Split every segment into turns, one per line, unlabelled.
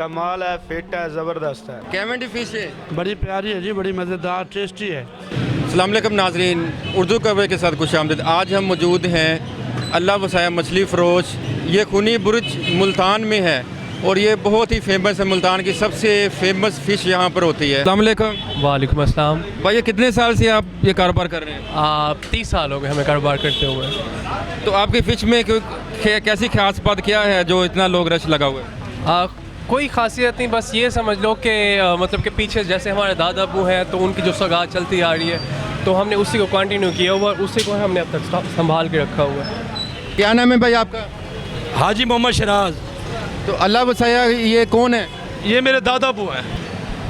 कमाल है, फिट है, ज़बरदस्त है।
कैवेंडी फिश है,
बड़ी प्यारी है जी, बड़ी मज़ेदार, टेस्टी है।
अस्सलाम वालेकुम नाजरीन, उर्दू कवर के साथ खुश आमदीद। आज हम मौजूद हैं अल्लाह वसाया मछली फ़रोश। ये खूनी बुर्ज मुल्तान में है और ये बहुत ही फेमस है। मुल्तान की सबसे फेमस फ़िश यहाँ पर होती है। अस्सलाम वालेकुम।
वालेकुम अस्सलाम।
भाई ये कितने साल से आप ये कारोबार कर रहे हैं?
30 साल हो गए हमें कारोबार करते हुए।
तो आपकी फ़िश में कैसी खास बात क्या है जो इतना लोग रश लगा हुआ है?
कोई खासियत नहीं, बस ये समझ लो कि मतलब कि पीछे जैसे हमारे दादा अबू हैं तो उनकी जो सगात चलती आ रही है तो हमने उसी को कंटिन्यू किया हुआ, उसी को हमने अब तक संभाल के रखा हुआ है।
क्या नाम है भाई आपका?
हाजी मोहम्मद शराज।
तो अल्लाह वसाया ये कौन है?
ये मेरे दादा अबू हैं।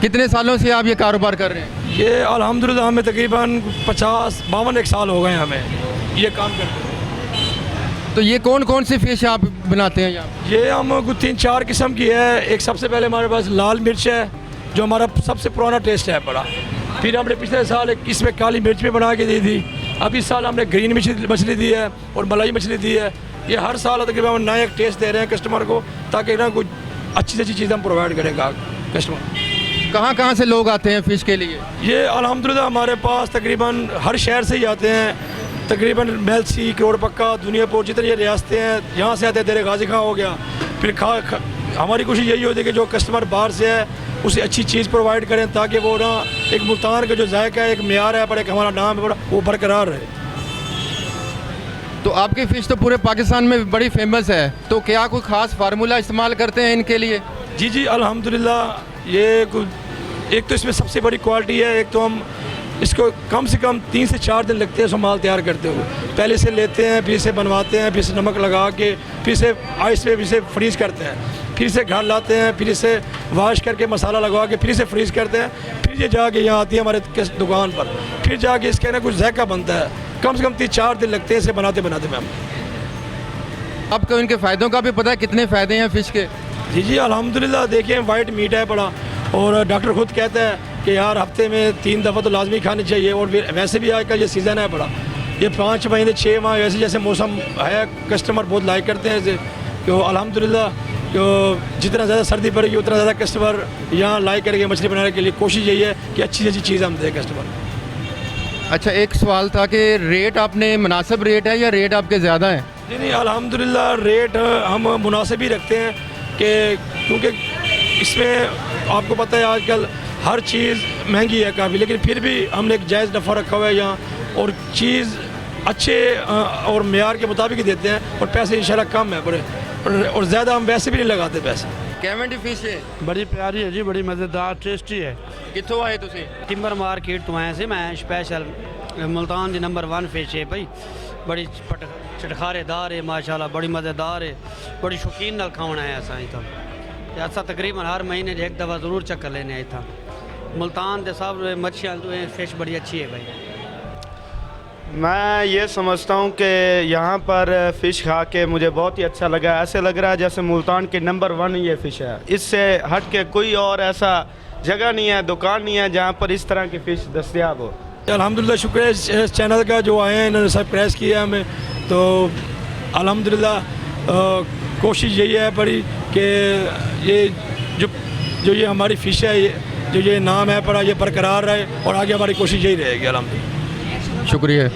कितने सालों से आप ये कारोबार कर रहे हैं?
ये अल्हम्दुलिल्लाह हमें तकरीबन 50-52 साल हो गए हमें ये काम करते हैं।
तो ये कौन कौन सी फ़िश आप बनाते हैं यहाँ?
ये हम कुछ 3-4 किस्म की है। एक सबसे पहले हमारे पास लाल मिर्च है जो हमारा सबसे पुराना टेस्ट है बड़ा। फिर हमने पिछले साल एक इसमें काली मिर्च भी बना के दी थी। अब इस साल हमने ग्रीन मछली दी है और मलाई मछली दी है। ये हर साल तकरीबन हम नया एक टेस्ट दे रहे हैं कस्टमर को, ताकि ना कुछ अच्छी से अच्छी चीज़ हम प्रोवाइड करेंगे कस्टमर।
कहाँ कहाँ से लोग आते हैं फ़िश के लिए?
ये अल्हम्दुलिल्लाह हमारे पास तकरीबन हर शहर से ही आते हैं। तकरीबन मेलसी, करोड़ पक्का, दुनियापुर, जितनी ये रियासतें हैं यहाँ से आते हैं। तेरे गाजी खां हो गया। फिर हमारी कोशिश यही होती है कि जो कस्टमर बाहर से है उसे अच्छी चीज़ प्रोवाइड करें, ताकि वो ना एक मुल्तान का जो जायका है, एक मेयार है, पर एक हमारा नाम है बड़ा, वो बरकरार रहे।
तो आपकी फ़िश तो पूरे पाकिस्तान में बड़ी फेमस है, तो क्या कोई ख़ास फार्मूला इस्तेमाल करते हैं इनके लिए?
जी अल्हम्दुलिल्लाह ये एक तो इसमें सबसे बड़ी क्वालिटी है। एक तो हम इसको कम से कम 3 से 4 दिन लगते हैं इसको माल तैयार करते हुए। पहले से लेते हैं, फिर इसे बनवाते हैं, फिर इसे नमक लगा के, फिर इसे आइस पे इसे फ्रीज़ करते हैं, फिर इसे घर लाते हैं, फिर इसे वॉश करके मसाला लगवा के फिर इसे फ्रीज़ करते हैं। फिर ये जाके यहाँ आती है हमारे दुकान पर, फिर जाके इसके ना कुछ जायका बनता है। कम से कम 3-4 दिन लगते हैं इसे बनाते मैम।
आपको इनके फ़ायदों का भी पता है? कितने फ़ायदे हैं फ़िश के?
जी अल्हम्दुलिल्लाह देखिए वाइट मीट है बड़ा, और डॉक्टर खुद कहता है कि यार हफ्ते में 3 दफ़ा तो लाजमी खानी चाहिए। और वैसे भी आजकल ये सीज़न है बड़ा, ये 5 महीने 6 माह वैसे जैसे मौसम है, कस्टमर बहुत लाइक करते हैं इसे। तो अल्हम्दुलिल्लाह तो जितना ज़्यादा सर्दी पड़ेगी उतना ज़्यादा कस्टमर यहाँ लाइक करेंगे मछली बनाने के लिए। कोशिश यही है कि अच्छी से अच्छी चीज़ हम दें कस्टमर।
अच्छा, एक सवाल था कि रेट आपने मुनासिब रेट है या रेट आपके ज़्यादा है?
नहीं अल्हम्दुलिल्लाह रेट हम मुनासिब ही रखते हैं कि क्योंकि इसमें आपको पता है आजकल हर चीज़ महंगी है काफ़ी, लेकिन फिर भी हमने एक जायज़ नफ़ा रखा हुआ है यहाँ, और चीज़ अच्छे और मेयार के मुताबिक ही देते हैं। और पैसे इंशाल्लाह कम है बड़े, और ज़्यादा हम वैसे भी नहीं लगाते पैसे।
कैवेंडी फिश है,
बड़ी प्यारी है जी, बड़ी मज़ेदार, टेस्टी है।
कितों आए तुसी?
टिम्बर मार्केट तो आए से मैं special Multan the number 1 fish है भाई। बड़ी चटखारेदार है माशाल्लाह, बड़ी मज़ेदार है, बड़ी शौकीन नाल खाना है असा इतना। ऐसा तकरीबन हर महीने एक दफ़ा ज़रूर चक्कर लेने आए था। मुल्तान के सब मच्छियाँ फिश बड़ी अच्छी है भाई।
मैं ये समझता हूँ कि यहाँ पर फ़िश खा के मुझे बहुत ही अच्छा लगा। ऐसे लग रहा है जैसे मुल्तान के नंबर 1 ये फ़िश है। इससे हट के कोई और ऐसा जगह नहीं है, दुकान नहीं है जहाँ पर इस तरह की फ़िश दस्तयाब हो।
अल्हम्दुलिल्लाह शुक्र है इस चैनल का, जो आए हैं इन्होंने सब्सक्राइब किया हमें, तो अल्हम्दुलिल्लाह कोशिश यही है बड़ी कि ये जो ये हमारी फ़िश है, ये नाम है बड़ा, ये बरकरार रहे, और आगे हमारी कोशिश यही रहेगी अल्हम्दुलिल्लाह।
शुक्रिया।